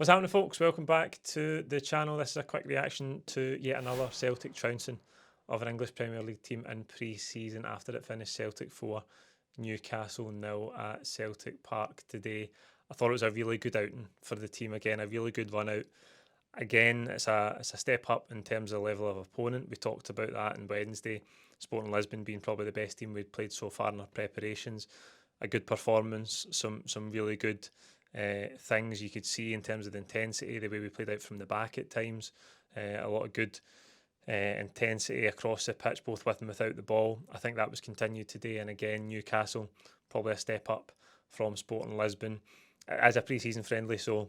What's happening, folks? Welcome back to the channel. This is a quick reaction to yet another Celtic trouncing of an English Premier League team in pre-season after it finished Celtic 4, Newcastle 0 at Celtic Park today. I thought it was a really good outing for the team again, a really good run out. Again, it's a step up in terms of the level of opponent. We talked about that on Wednesday. Sporting Lisbon being probably the best team we'd played so far in our preparations. A good performance, some really good things you could see in terms of the intensity, the way we played out from the back at times. A lot of good intensity across the pitch, both with and without the ball. I think that was continued today. And again, Newcastle, probably a step up from Sporting Lisbon as a pre-season friendly. So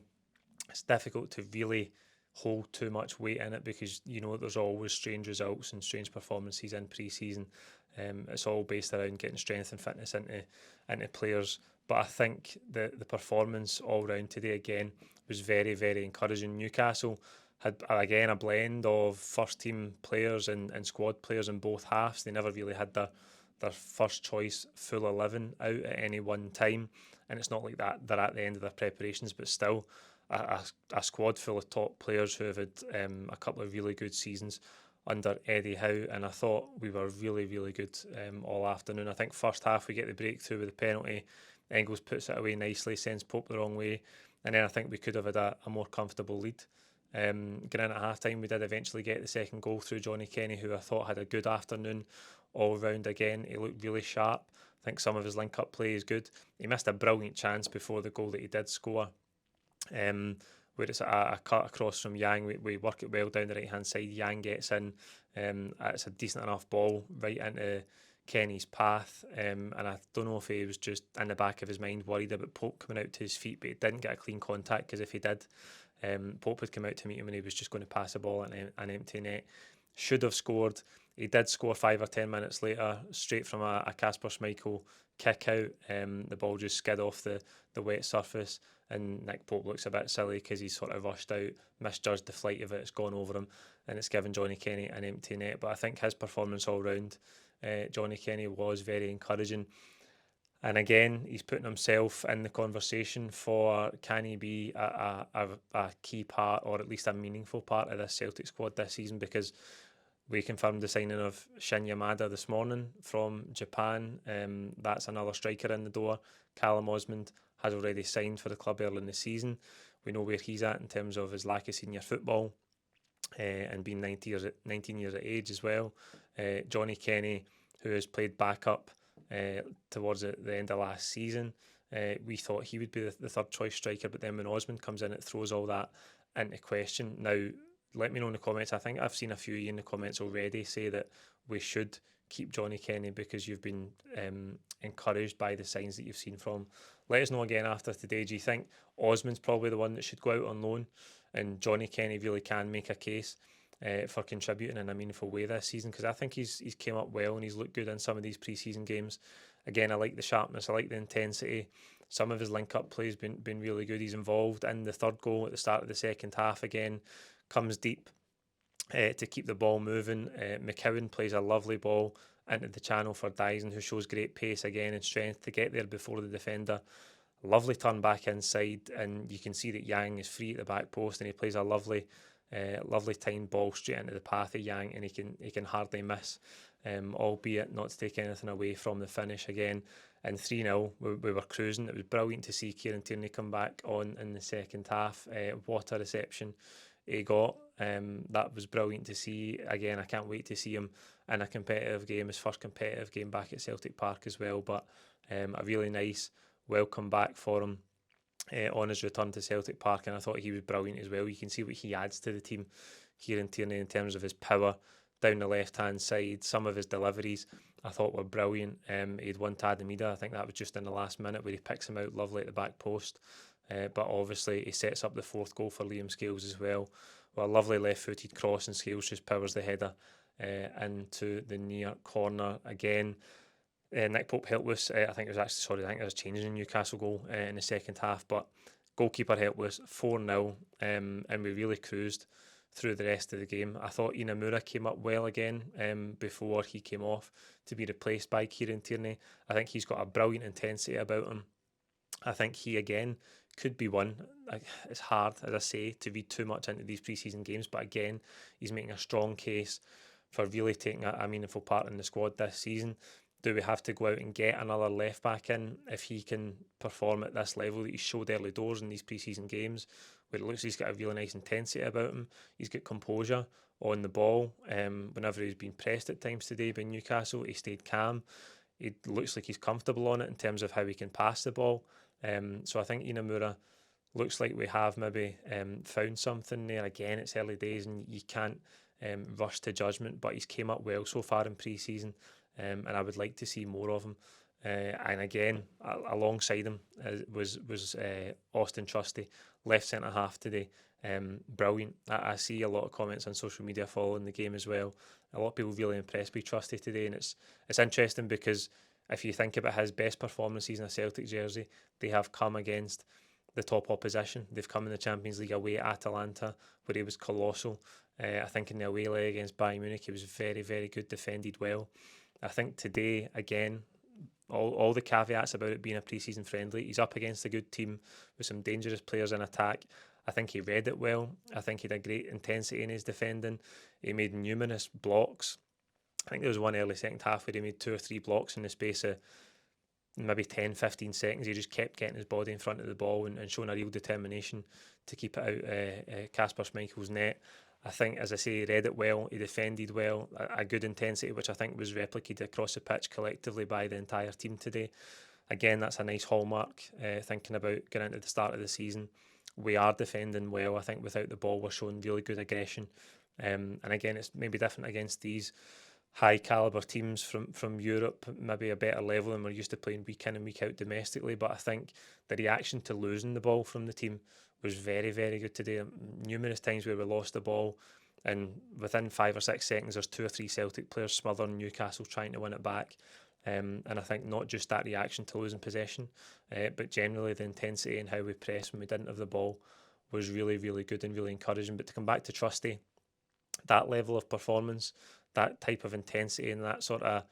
it's difficult to really hold too much weight in it because there's always strange results and strange performances in pre-season. It's all based around getting strength and fitness into players. But I think the performance all round today again was very, very encouraging. Newcastle had again a blend of first team players and squad players in both halves. They never really had their first choice full 11 out at any one time, and it's not like that they're at the end of their preparations, but still a squad full of top players who have had a couple of really good seasons under Eddie Howe, and I thought we were really, really good all afternoon. I think first half we get the breakthrough with the penalty. Engels puts it away nicely, sends Pope the wrong way, and then I think we could have had a more comfortable lead. Getting in at half time, we did eventually get the second goal through Johnny Kenny, who I thought had a good afternoon all round again. He looked really sharp. I think some of his link up play is good. He missed a brilliant chance before the goal that he did score, where it's a cut across from Yang. We work it well down the right hand side. Yang gets in. It's a decent enough ball right into Kenny's path, and I don't know if he was just in the back of his mind worried about Pope coming out to his feet, but he didn't get a clean contact, because if he did, Pope would come out to meet him and he was just going to pass the ball in an empty net. Should have scored. He did score 5 or 10 minutes later, straight from a Kasper Schmeichel kick out. The ball just skid off the wet surface, and Nick Pope looks a bit silly because he's sort of rushed out, misjudged the flight of it, it's gone over him, and it's given Johnny Kenny an empty net. But I think his performance all round, Johnny Kenny, was very encouraging. And again, he's putting himself in the conversation for, can he be a key part, or at least a meaningful part of this Celtic squad this season, because we confirmed the signing of Shin Yamada this morning from Japan. That's another striker in the door. Callum Osmond has already signed for the club early in the season. We know where he's at in terms of his lack of senior football, and being 19 years of age as well. Johnny Kenny, who has played backup towards the end of last season, we thought he would be the third choice striker, but then when Osmond comes in, it throws all that into question. Now, let me know in the comments. I think I've seen a few of you in the comments already say that we should keep Johnny Kenny because you've been encouraged by the signs that you've seen from him. Let us know again after today. Do you think Osmond's probably the one that should go out on loan, and Johnny Kenny really can make a case for contributing in a meaningful way this season? Because I think he's came up well and he's looked good in some of these pre-season games. Again, I like the sharpness, I like the intensity. Some of his link-up play has been really good. He's involved in the third goal at the start of the second half again, comes deep to keep the ball moving. McCowan plays a lovely ball into the channel for Dyson, who shows great pace again and strength to get there before the defender. Lovely turn back inside, and you can see that Yang is free at the back post, and he plays a lovely timed ball straight into the path of Yang, and he can hardly miss, albeit not to take anything away from the finish again. And 3-0, we were cruising. It was brilliant to see Kieran Tierney come back on in the second half. What a reception he got. That was brilliant to see. Again, I can't wait to see him in a competitive game, his first competitive game back at Celtic Park as well. But a really nice welcome back for him on his return to Celtic Park, and I thought he was brilliant as well. You can see what he adds to the team here in Tierney in terms of his power down the left hand side. Some of his deliveries I thought were brilliant. He had one to Adamida, I think that was just in the last minute, where he picks him out lovely at the back post. But obviously he sets up the fourth goal for Liam Scales as well. Well, a lovely left-footed cross, and Scales just powers the header into the near corner again. Nick Pope helpless. I think there was changes in Newcastle goal in the second half, but goalkeeper helpless. 4-0, and we really cruised through the rest of the game. I thought Inamura came up well again before he came off to be replaced by Kieran Tierney. I think he's got a brilliant intensity about him. I think he again could be one. It's hard, as I say, to read too much into these pre-season games, but again, he's making a strong case for really taking a meaningful part in the squad this season. Do we have to go out and get another left back in if he can perform at this level that he showed early doors in these pre-season games, where it looks like he's got a really nice intensity about him. He's got composure on the ball. Whenever he's been pressed at times today by Newcastle, he stayed calm. It looks like he's comfortable on it in terms of how he can pass the ball. So I think Inamura looks like we have maybe found something there. Again, it's early days and you can't rush to judgment, but he's came up well so far in pre-season, and I would like to see more of him. And again, alongside him was Austin Trusty, left centre half today. Brilliant. I see a lot of comments on social media following the game as well. A lot of people really impressed with Trusty today, and it's interesting because if you think about his best performances in a Celtic jersey, they have come against the top opposition. They've come in the Champions League away at Atalanta, where he was colossal. I think in the away leg against Bayern Munich, he was very, very good, defended well. I think today, again, all the caveats about it being a pre-season friendly, he's up against a good team with some dangerous players in attack. I think he read it well. I think he had great intensity in his defending. He made numerous blocks. I think there was one early second half where he made 2 or 3 blocks in the space of maybe 10, 15 seconds. He just kept getting his body in front of the ball and showing a real determination to keep it out Kasper Schmeichel's net. I think, as I say, he read it well, he defended well, a good intensity, which I think was replicated across the pitch collectively by the entire team today. Again, that's a nice hallmark, thinking about going into the start of the season. We are defending well. I think without the ball, we're showing really good aggression. And again, it's maybe different against these high caliber teams from Europe, maybe a better level than we're used to playing week in and week out domestically. But I think the reaction to losing the ball from the team was very, very good today. Numerous times where we lost the ball, and within 5 or 6 seconds, there's 2 or 3 Celtic players smothering Newcastle trying to win it back. And I think not just that reaction to losing possession, but generally the intensity and how we pressed when we didn't have the ball was really, really good and really encouraging. But to come back to Trusty, that level of performance, that type of intensity and that sort of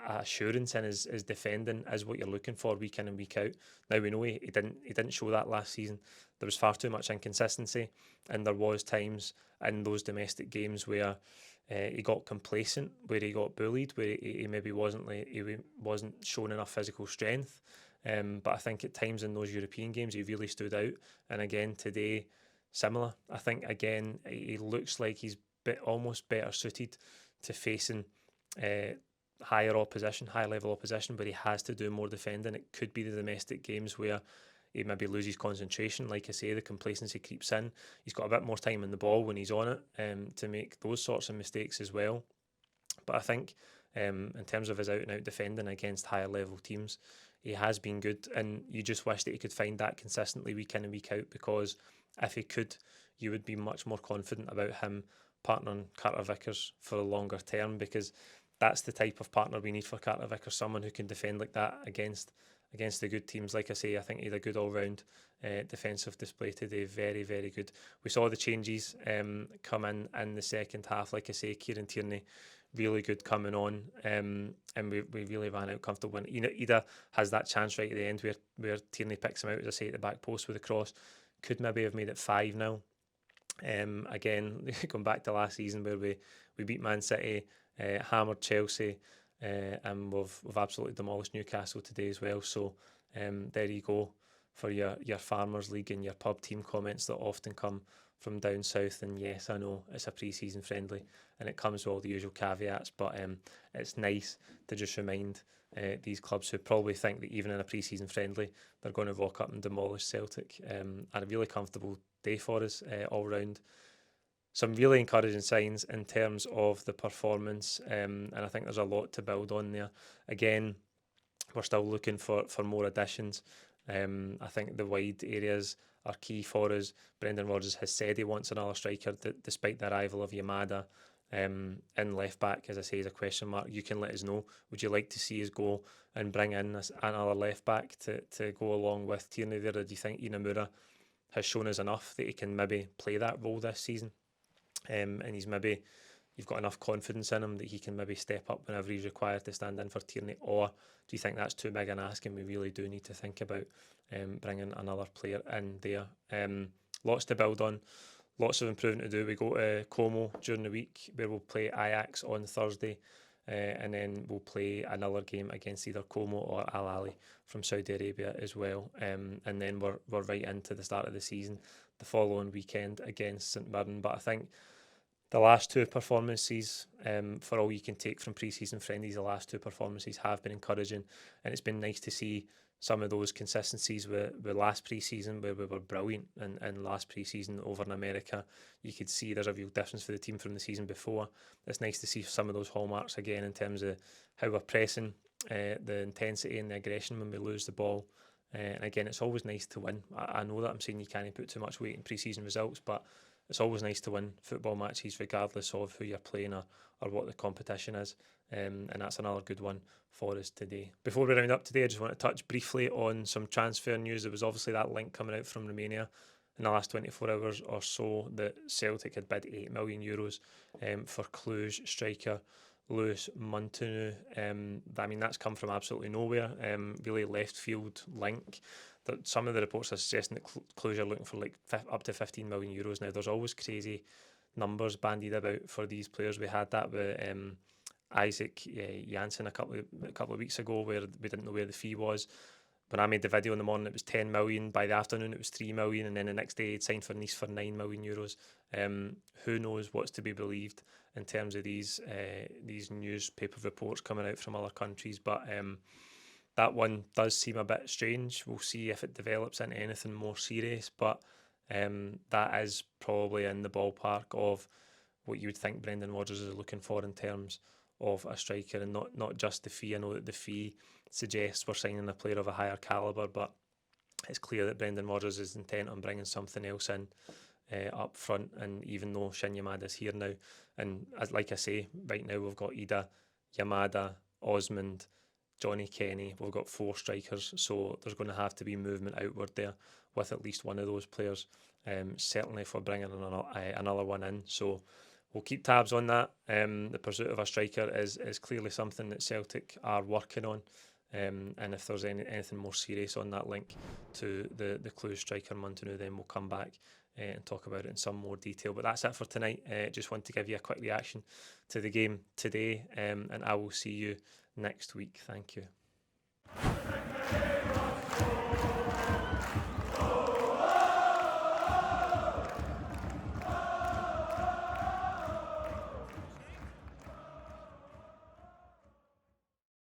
assurance in his defending is what you're looking for week in and week out. Now we know he didn't show that last season. There was far too much inconsistency, and there was times in those domestic games where he got complacent, where he got bullied, where he maybe wasn't showing enough physical strength. But I think at times in those European games he really stood out. And again today, similar. I think again he looks like he's almost better suited to facing higher opposition, high level opposition, but he has to do more defending. It could be the domestic games where he maybe loses concentration. Like I say, the complacency creeps in. He's got a bit more time in the ball when he's on it to make those sorts of mistakes as well. But I think in terms of his out and out defending against higher level teams, he has been good, and you just wish that he could find that consistently week in and week out, because if he could, you would be much more confident about him partnering Carter Vickers for a longer term, because that's the type of partner we need for Carter Vickers, someone who can defend like that against the good teams. Like I say, I think he had a good all-round defensive display today, very, very good. We saw the changes come in the second half. Like I say, Kieran Tierney, really good coming on, and we really ran out comfortable. When Ida has that chance right at the end where Tierney picks him out, as I say, at the back post with a cross, could maybe have made it 5-0. Again, going back to last season where we beat Man City, hammered Chelsea, and we've absolutely demolished Newcastle today as well. So there you go for your Farmers League and your pub team comments that often come from down south. And yes, I know it's a pre-season friendly and it comes with all the usual caveats, but it's nice to just remind these clubs who probably think that even in a pre-season friendly they're going to rock up and demolish Celtic. And a really comfortable day for us all round. Some really encouraging signs in terms of the performance, and I think there's a lot to build on there. Again, we're still looking for more additions. I think the wide areas are key for us. Brendan Rodgers has said he wants another striker, despite the arrival of Yamada. In left back, as I say, is a question mark. You can let us know. Would you like to see us go and bring in another left back to go along with Tierney there? Or do you think Inamura has shown us enough that he can maybe play that role this season? And he's maybe you've got enough confidence in him that he can maybe step up whenever he's required to stand in for Tierney, or do you think that's too big an ask and we really do need to think about bringing another player in there? Lots to build on, lots of improvement to do. We go to Como during the week where we'll play Ajax on Thursday, and then we'll play another game against either Como or Al Ahly from Saudi Arabia as well. And then we're right into the start of the season the following weekend against St Mirren. But I think the last two performances, for all you can take from pre-season friendlies, the last two performances have been encouraging, and it's been nice to see some of those consistencies with last pre-season where we were brilliant, and last pre-season over in America you could see there's a real difference for the team from the season before. It's nice to see some of those hallmarks again in terms of how we're pressing, the intensity and the aggression when we lose the ball. And again, it's always nice to win. I know that I'm saying you can't put too much weight in pre-season results, but it's always nice to win football matches regardless of who you're playing or what the competition is. And that's another good one for us today. Before we round up today, I just want to touch briefly on some transfer news. There was obviously that link coming out from Romania in the last 24 hours or so that Celtic had bid €8 million for Cluj striker Lewis Muntunu. I mean, that's come from absolutely nowhere. Really left field link. That some of the reports are suggesting that Cluj are looking for like up to €15 million. Now, there's always crazy numbers bandied about for these players. We had that with Isaac Janssen a couple of weeks ago, where we didn't know where the fee was. When I made the video in the morning, it was 10 million. By the afternoon, it was 3 million, and then the next day, he'd signed for Nice for €9 million. Who knows what's to be believed in terms of these newspaper reports coming out from other countries? But that one does seem a bit strange. We'll see if it develops into anything more serious, but that is probably in the ballpark of what you would think Brendan Rodgers is looking for in terms of a striker, and not just the fee. I know that the fee suggests we're signing a player of a higher calibre, but it's clear that Brendan Rodgers is intent on bringing something else in up front. And even though Shin Yamada's here now, and like I say, right now we've got Ida, Yamada, Osmond, Johnny Kenny, we've got 4 strikers, so there's going to have to be movement outward there with at least one of those players, certainly if we're bringing another one in. So we'll keep tabs on that. The pursuit of a striker is clearly something that Celtic are working on, and if there's anything more serious on that link to the Cluj striker Muntunu, then we'll come back and talk about it in some more detail. But that's it for tonight. Just want to give you a quick reaction to the game today, and I will see you next week. Thank you.